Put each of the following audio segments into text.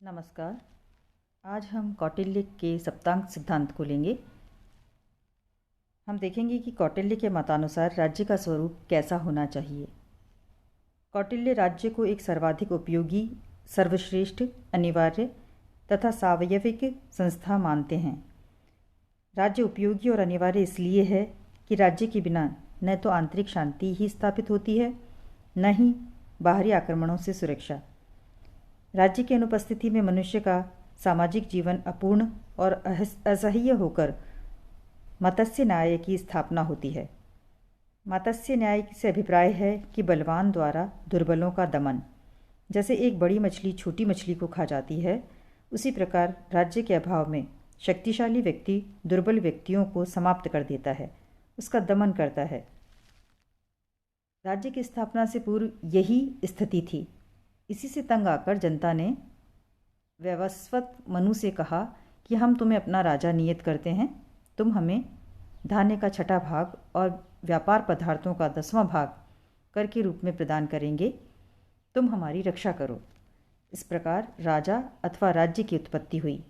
नमस्कार। आज हम कौटिल्य के सप्तांग सिद्धांत को लेंगे। हम देखेंगे कि कौटिल्य के मतानुसार राज्य का स्वरूप कैसा होना चाहिए। कौटिल्य राज्य को एक सर्वाधिक उपयोगी, सर्वश्रेष्ठ, अनिवार्य तथा सावयविक संस्था मानते हैं। राज्य उपयोगी और अनिवार्य इसलिए है कि राज्य के बिना न तो आंतरिक शांति ही स्थापित होती है, न ही बाहरी आक्रमणों से सुरक्षा। राज्य की अनुपस्थिति में मनुष्य का सामाजिक जीवन अपूर्ण और असह्य होकर मत्स्य न्याय की स्थापना होती है। मत्स्य न्याय से अभिप्राय है कि बलवान द्वारा दुर्बलों का दमन। जैसे एक बड़ी मछली छोटी मछली को खा जाती है, उसी प्रकार राज्य के अभाव में शक्तिशाली व्यक्ति दुर्बल व्यक्तियों को समाप्त कर देता है, उसका दमन करता है। राज्य की स्थापना से पूर्व यही स्थिति थी। इसी से तंग आकर जनता ने वैवस्वत मनु से कहा कि हम तुम्हें अपना राजा नियत करते हैं, तुम हमें धान्य का 6वां भाग और व्यापार पदार्थों का 10वां भाग कर के रूप में प्रदान करेंगे, तुम हमारी रक्षा करो। इस प्रकार राजा अथवा राज्य की उत्पत्ति हुई।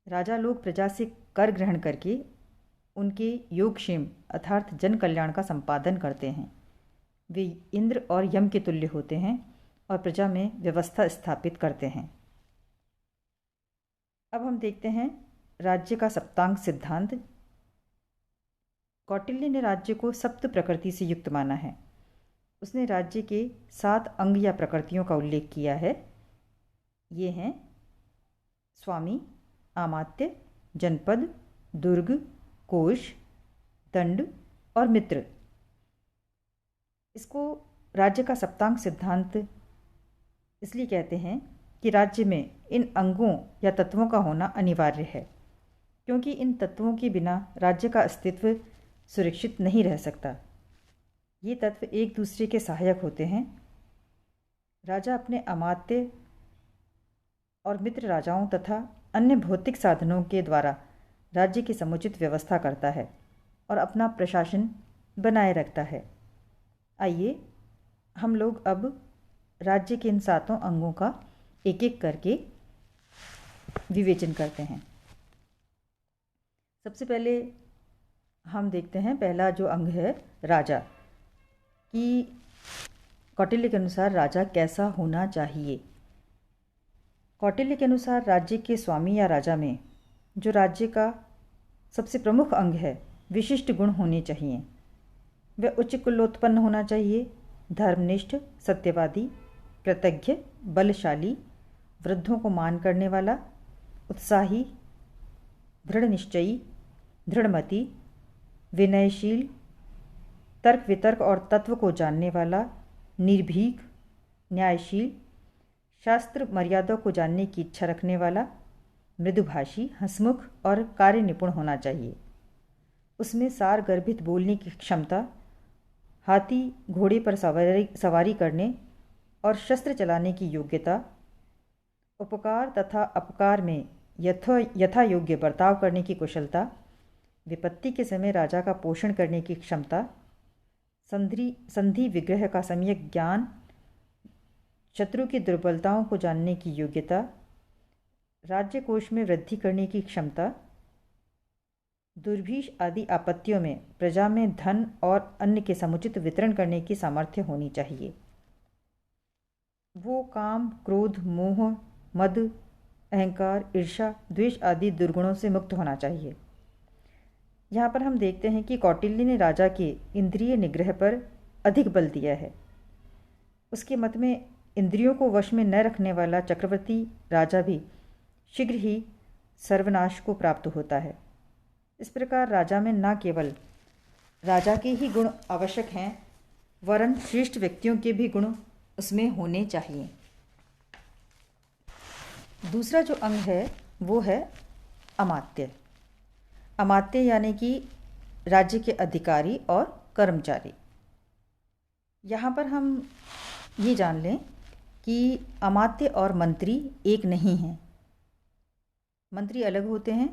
राजा लोग प्रजा से कर ग्रहण करके उनके योगक्षेम अर्थात जन कल्याण का संपादन करते हैं। वे इंद्र और यम के तुल्य होते हैं और प्रजा में व्यवस्था स्थापित करते हैं। अब हम देखते हैं राज्य का सप्तांग सिद्धांत। कौटिल्य ने राज्य को सप्त प्रकृति से युक्त माना है। उसने राज्य के 7 अंग या प्रकृतियों का उल्लेख किया है। ये हैं स्वामी, अमात्य, जनपद, दुर्ग, कोश, दंड और मित्र। इसको राज्य का सप्तांग सिद्धांत इसलिए कहते हैं कि राज्य में इन अंगों या तत्वों का होना अनिवार्य है, क्योंकि इन तत्वों के बिना राज्य का अस्तित्व सुरक्षित नहीं रह सकता। ये तत्व एक दूसरे के सहायक होते हैं। राजा अपने अमात्य और मित्र राजाओं तथा अन्य भौतिक साधनों के द्वारा राज्य की समुचित व्यवस्था करता है और अपना प्रशासन बनाए रखता है। आइए हम लोग अब राज्य के इन 7 अंगों का एक एक करके विवेचन करते हैं। सबसे पहले हम देखते हैं पहला जो अंग है राजा, कि कौटिल्य के अनुसार राजा कैसा होना चाहिए। कौटिल्य के अनुसार राज्य के स्वामी या राजा में जो राज्य का सबसे प्रमुख अंग है, विशिष्ट गुण होने चाहिए। वह उच्च कुलोत्पन्न होना चाहिए, धर्मनिष्ठ, सत्यवादी, कृतज्ञ, बलशाली, वृद्धों को मान करने वाला, उत्साही, दृढ़ निश्चयी, दृढ़मति, विनयशील, तर्क वितर्क और तत्व को जानने वाला, निर्भीक, न्यायशील, शास्त्र मर्यादा को जानने की इच्छा रखने वाला, मृदुभाषी, हंसमुख और कार्य निपुण होना चाहिए। उसमें सार गर्भित बोलने की क्षमता, हाथी घोड़े पर सवारी करने और शस्त्र चलाने की योग्यता, उपकार तथा अपकार में यथा योग्य बर्ताव करने की कुशलता, विपत्ति के समय राजा का पोषण करने की क्षमता, संधि विग्रह का सम्यक ज्ञान, शत्रु की दुर्बलताओं को जानने की योग्यता, राज्य कोष में वृद्धि करने की क्षमता, दुर्भिक्ष आदि आपत्तियों में प्रजा में धन और अन्न के समुचित वितरण करने की सामर्थ्य होनी चाहिए। वो काम, क्रोध, मोह, मद, अहंकार, ईर्ष्या, द्वेष आदि दुर्गुणों से मुक्त होना चाहिए। यहाँ पर हम देखते हैं कि कौटिल्य ने राजा के इंद्रिय निग्रह पर अधिक बल दिया है। उसके मत में इंद्रियों को वश में न रखने वाला चक्रवर्ती राजा भी शीघ्र ही सर्वनाश को प्राप्त होता है। इस प्रकार राजा में न केवल राजा के ही गुण आवश्यक हैं, वरन श्रेष्ठ व्यक्तियों के भी गुण उसमें होने चाहिए। दूसरा जो अंग है वो है अमात्य। अमात्य यानी कि राज्य के अधिकारी और कर्मचारी। यहाँ पर हम ये जान लें कि अमात्य और मंत्री एक नहीं हैं। मंत्री अलग होते हैं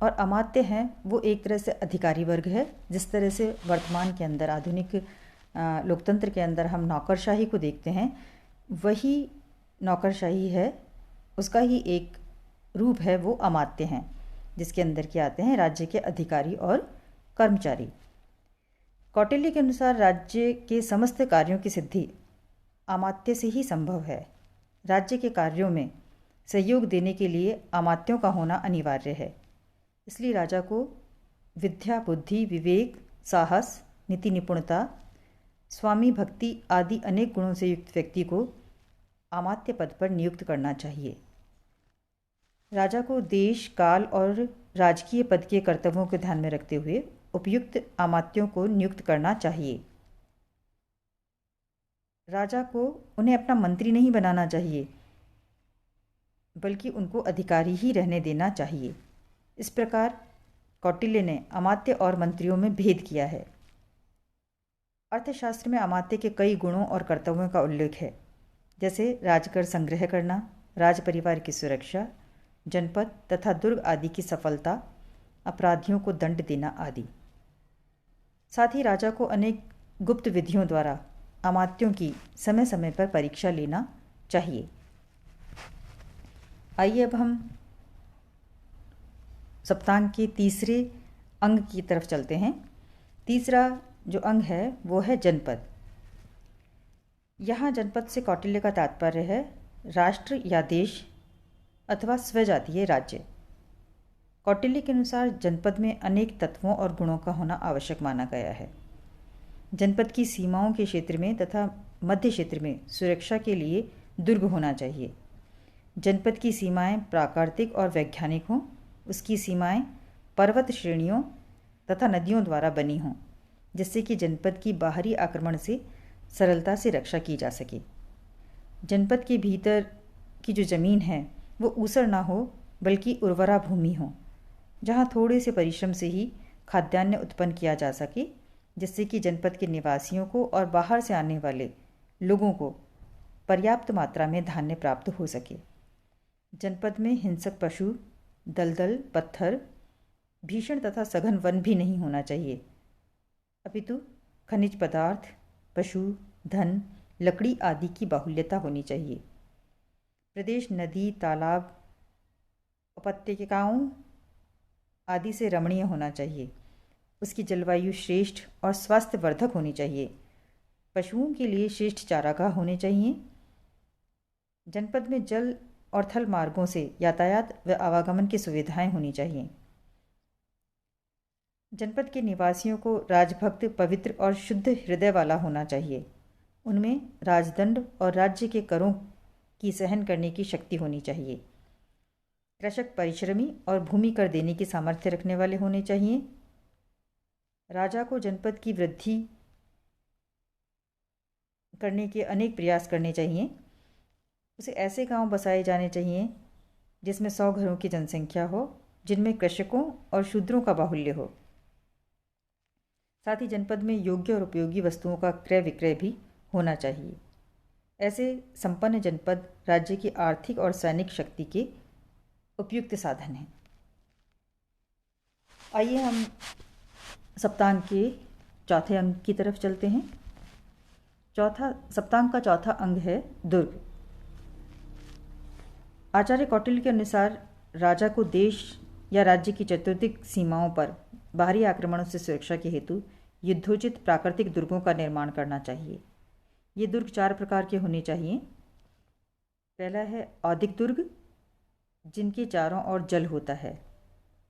और अमात्य हैं वो एक तरह से अधिकारी वर्ग है। जिस तरह से वर्तमान के अंदर आधुनिक लोकतंत्र के अंदर हम नौकरशाही को देखते हैं, वही नौकरशाही है उसका ही एक रूप है वो अमात्य हैं, जिसके अंदर के आते हैं राज्य के अधिकारी और कर्मचारी। कौटिल्य के अनुसार राज्य के समस्त कार्यों की सिद्धि अमात्य से ही संभव है। राज्य के कार्यों में सहयोग देने के लिए अमात्यों का होना अनिवार्य है। इसलिए राजा को विद्या, बुद्धि, विवेक, साहस, नीति निपुणता, स्वामी भक्ति आदि अनेक गुणों से युक्त व्यक्ति को अमात्य पद पर नियुक्त करना चाहिए। राजा को देश, काल और राजकीय पद के कर्तव्यों को ध्यान में रखते हुए उपयुक्त अमात्यों को नियुक्त करना चाहिए। राजा को उन्हें अपना मंत्री नहीं बनाना चाहिए, बल्कि उनको अधिकारी ही रहने देना चाहिए। इस प्रकार कौटिल्य ने अमात्य और मंत्रियों में भेद किया है। अर्थशास्त्र में अमात्य के कई गुणों और कर्तव्यों का उल्लेख है, जैसे राजकर संग्रह करना, राज परिवार की सुरक्षा, जनपद तथा दुर्ग आदि की सफलता, अपराधियों को दंड देना आदि। साथ ही राजा को अनेक गुप्त विधियों द्वारा अमात्यों की समय समय पर परीक्षा लेना चाहिए। आइए अब हम सप्तांग के तीसरे अंग की तरफ चलते हैं। तीसरा जो अंग है वो है जनपद। यहाँ जनपद से कौटिल्य का तात्पर्य है राष्ट्र या देश अथवा स्वजातीय राज्य। कौटिल्य के अनुसार जनपद में अनेक तत्वों और गुणों का होना आवश्यक माना गया है। जनपद की सीमाओं के क्षेत्र में तथा मध्य क्षेत्र में सुरक्षा के लिए दुर्ग होना चाहिए। जनपद की सीमाएं प्राकृतिक और वैज्ञानिक हों, उसकी सीमाएं पर्वत श्रेणियों तथा नदियों द्वारा बनी हों, जिससे कि जनपद की बाहरी आक्रमण से सरलता से रक्षा की जा सके। जनपद के भीतर की जो ज़मीन है वो ऊसर ना हो, बल्कि उर्वरा भूमि हो, जहाँ थोड़े से परिश्रम से ही खाद्यान्न उत्पन्न किया जा सके, जिससे कि जनपद के निवासियों को और बाहर से आने वाले लोगों को पर्याप्त मात्रा में धान्य प्राप्त हो सके। जनपद में हिंसक पशु, दलदल, पत्थर, भीषण तथा सघन वन भी नहीं होना चाहिए, अपितु खनिज पदार्थ, पशु, धन, लकड़ी आदि की बाहुल्यता होनी चाहिए। प्रदेश नदी, तालाब, उपत्यकाओं आदि से रमणीय होना चाहिए। उसकी जलवायु श्रेष्ठ और स्वास्थ्यवर्धक होनी चाहिए। पशुओं के लिए श्रेष्ठ चारागाह होने चाहिए। जनपद में जल और थल मार्गों से यातायात व आवागमन की सुविधाएं होनी चाहिए। जनपद के निवासियों को राजभक्त, पवित्र और शुद्ध हृदय वाला होना चाहिए। उनमें राजदंड और राज्य के करों की सहन करने की शक्ति होनी चाहिए। कृषक परिश्रमी और भूमि कर देने की सामर्थ्य रखने वाले होने चाहिए। राजा को जनपद की वृद्धि करने के अनेक प्रयास करने चाहिए। उसे ऐसे गांव बसाए जाने चाहिए जिसमें 100 घरों की जनसंख्या हो, जिनमें कृषकों और शूद्रों का बाहुल्य हो। साथ ही जनपद में योग्य और उपयोगी वस्तुओं का क्रय विक्रय भी होना चाहिए। ऐसे संपन्न जनपद राज्य की आर्थिक और सैनिक शक्ति के उपयुक्त साधन हैं। आइए हम सप्तांग के चौथे अंग की तरफ चलते हैं। सप्तांग का चौथा अंग है दुर्ग। आचार्य कौटिल्य के अनुसार राजा को देश या राज्य की चतुर्दिक सीमाओं पर बाहरी आक्रमणों से सुरक्षा के हेतु युद्धोचित प्राकृतिक दुर्गों का निर्माण करना चाहिए। ये दुर्ग 4 प्रकार के होने चाहिए। पहला है औदिक दुर्ग, जिनके चारों ओर जल होता है।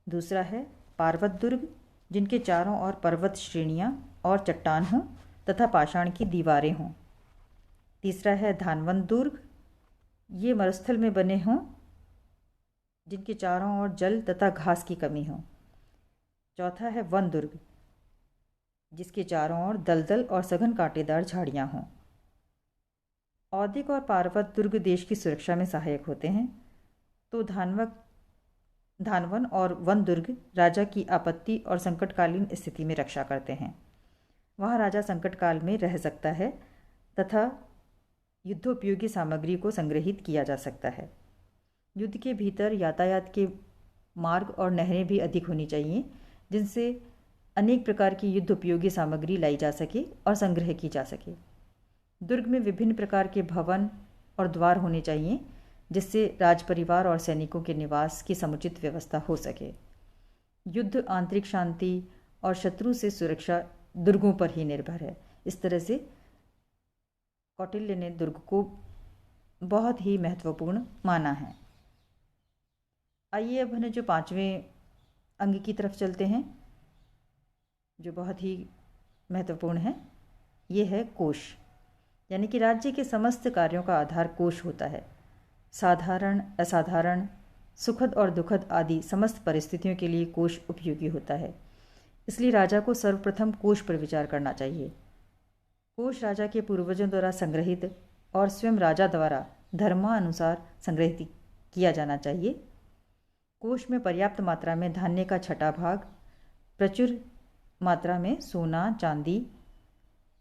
दूसरा है पार्वत दुर्ग, जिनके चारों ओर पर्वत श्रेणियाँ और चट्टान हों तथा पाषाण की दीवारें हों। तीसरा है धानवन दुर्ग, ये मरुस्थल में बने हों, जिनके चारों ओर जल तथा घास की कमी हो। चौथा है वन दुर्ग, जिसके चारों ओर दलदल और सघन कांटेदार झाड़ियाँ हों। औदिक और पार्वत दुर्ग देश की सुरक्षा में सहायक होते हैं, तो धानवन और वन दुर्ग राजा की आपत्ति और संकटकालीन स्थिति में रक्षा करते हैं। वहाँ राजा संकट काल में रह सकता है तथा युद्धोपयोगी सामग्री को संग्रहित किया जा सकता है। युद्ध के भीतर यातायात के मार्ग और नहरें भी अधिक होनी चाहिए, जिनसे अनेक प्रकार की युद्धोपयोगी सामग्री लाई जा सके और संग्रह की जा सके। दुर्ग में विभिन्न प्रकार के भवन और द्वार होने चाहिए, जिससे राजपरिवार और सैनिकों के निवास की समुचित व्यवस्था हो सके। युद्ध, आंतरिक शांति और शत्रु से सुरक्षा दुर्गों पर ही निर्भर है। इस तरह से कौटिल्य ने दुर्ग को बहुत ही महत्वपूर्ण माना है। आइए अब हम जो 5वें अंग की तरफ चलते हैं, जो बहुत ही महत्वपूर्ण है। ये है कोश, यानी कि राज्य के समस्त कार्यों का आधार कोश होता है। साधारण, असाधारण, सुखद और दुखद आदि समस्त परिस्थितियों के लिए कोश उपयोगी होता है। इसलिए राजा को सर्वप्रथम कोश पर विचार करना चाहिए। कोश राजा के पूर्वजों द्वारा संग्रहित और स्वयं राजा द्वारा धर्मानुसार संग्रहित किया जाना चाहिए। कोश में पर्याप्त मात्रा में धान्य का छठा भाग, प्रचुर मात्रा में सोना, चांदी,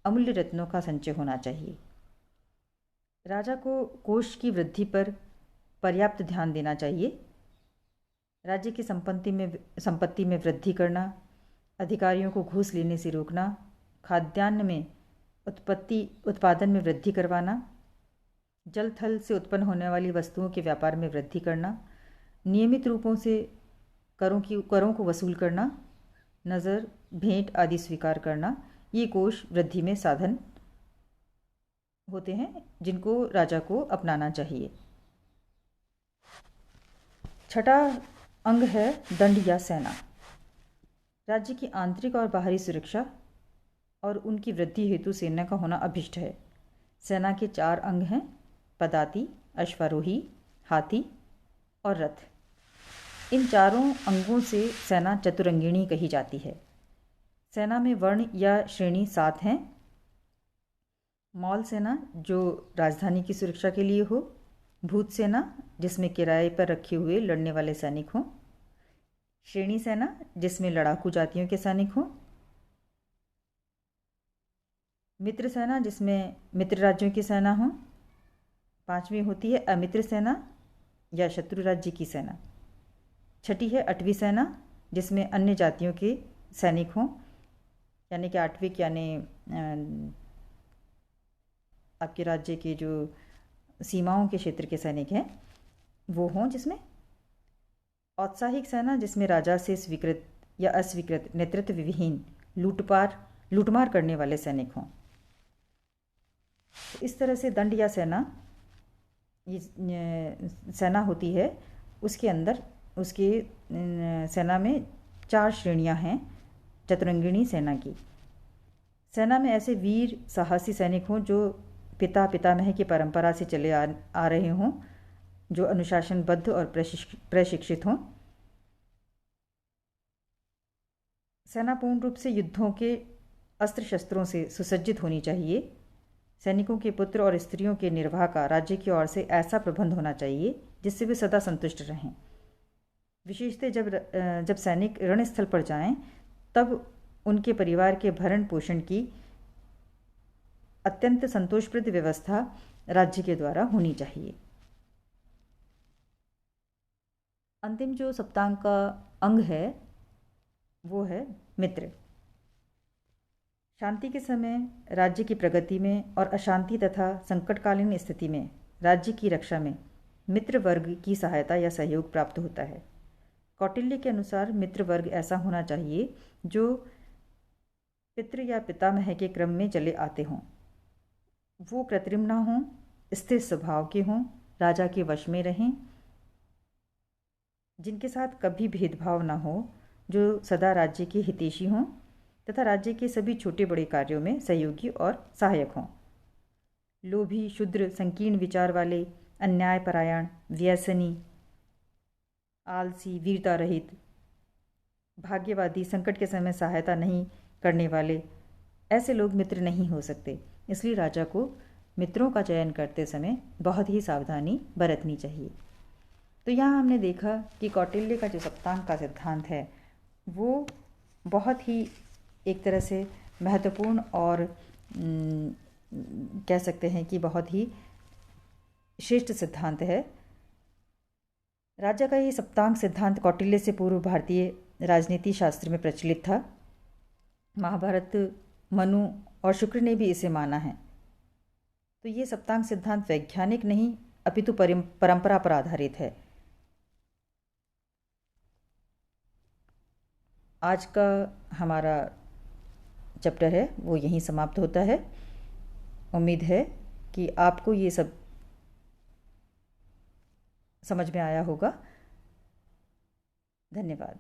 अमूल्य रत्नों का संचय होना चाहिए। राजा को कोश की वृद्धि पर पर्याप्त ध्यान देना चाहिए। राज्य की संपत्ति में वृद्धि करना, अधिकारियों को घूस लेने से रोकना, खाद्यान्न में उत्पादन में वृद्धि करवाना, जल थल से उत्पन्न होने वाली वस्तुओं के व्यापार में वृद्धि करना, नियमित रूपों से करों को वसूल करना, नज़र, भेंट आदि स्वीकार करना, ये कोश वृद्धि में साधन होते हैं जिनको राजा को अपनाना चाहिए। छठा अंग है दंड या सेना। राज्य की आंतरिक और बाहरी सुरक्षा और उनकी वृद्धि हेतु सेना का होना अभिष्ट है। सेना के 4 अंग हैं: पदाति, अश्वारोही, हाथी और रथ। इन चारों अंगों से सेना चतुरंगिणी कही जाती है। सेना में वर्ण या श्रेणी 7 हैं। मौल सेना, जो राजधानी की सुरक्षा के लिए हो। भूत सेना, जिसमें किराए पर रखे हुए लड़ने वाले सैनिक हों। श्रेणी सेना, जिसमें लड़ाकू जातियों के सैनिक हों। मित्र सेना, जिसमें मित्र राज्यों की सेना हो। 5वीं होती है अमित्र सेना या शत्रु राज्य की सेना। छठी है अटवी सेना, जिसमें अन्य जातियों के सैनिक हों, यानी कि आठविक, यानी आपके राज्य के जो सीमाओं के क्षेत्र के सैनिक हैं वो हों। जिसमें औत्साहिक सेना, जिसमें राजा से स्वीकृत या अस्वीकृत नेतृत्व विहीन लूटमार करने वाले सैनिक हों। तो इस तरह से दंड या सेना, ये सेना होती है। उसके अंदर उसके सेना में 4 श्रेणियां हैं चतुरंगिणी सेना की। सेना में ऐसे वीर साहसी सैनिक हों जो पितामह की परंपरा से चले आ रहे हों, जो अनुशासनबद्ध और प्रशिक्षित हों। सेना पूर्ण रूप से युद्धों के अस्त्र शस्त्रों से सुसज्जित होनी चाहिए। सैनिकों के पुत्र और स्त्रियों के निर्वाह का राज्य की ओर से ऐसा प्रबंध होना चाहिए जिससे वे सदा संतुष्ट रहें। विशेषतः जब सैनिक रणस्थल पर जाएं, तब उनके परिवार के भरण पोषण की अत्यंत संतोषप्रद व्यवस्था राज्य के द्वारा होनी चाहिए। अंतिम जो सप्तांग का अंग है वो है मित्र। शांति के समय राज्य की प्रगति में और अशांति तथा संकटकालीन स्थिति में राज्य की रक्षा में मित्र वर्ग की सहायता या सहयोग प्राप्त होता है। कौटिल्य के अनुसार मित्र वर्ग ऐसा होना चाहिए जो पितृ या पितामह के क्रम में चले आते हों। वो कृत्रिम ना हों, स्थिर स्वभाव के हों, राजा के वश में रहें, जिनके साथ कभी भेदभाव ना हो, जो सदा राज्य के हितैषी हों तथा राज्य के सभी छोटे बड़े कार्यों में सहयोगी और सहायक हों। लोभी, क्षुद्र, संकीर्ण विचार वाले, अन्यायपरायण, व्यसनी, आलसी, वीरता रहित, भाग्यवादी, संकट के समय सहायता नहीं करने वाले, ऐसे लोग मित्र नहीं हो सकते। इसलिए राजा को मित्रों का चयन करते समय बहुत ही सावधानी बरतनी चाहिए। तो यहाँ हमने देखा कि कौटिल्य का जो सप्तांग का सिद्धांत है वो बहुत ही एक तरह से महत्वपूर्ण और कह सकते हैं कि बहुत ही श्रेष्ठ सिद्धांत है। राजा का ये सप्तांग सिद्धांत कौटिल्य से पूर्व भारतीय राजनीति शास्त्र में प्रचलित था। महाभारत, मनु और शुक्र ने भी इसे माना है। तो ये सप्तांग सिद्धांत वैज्ञानिक नहीं अपितु परंपरा पर आधारित है। आज का हमारा चैप्टर है वो यहीं समाप्त होता है। उम्मीद है कि आपको ये सब समझ में आया होगा। धन्यवाद।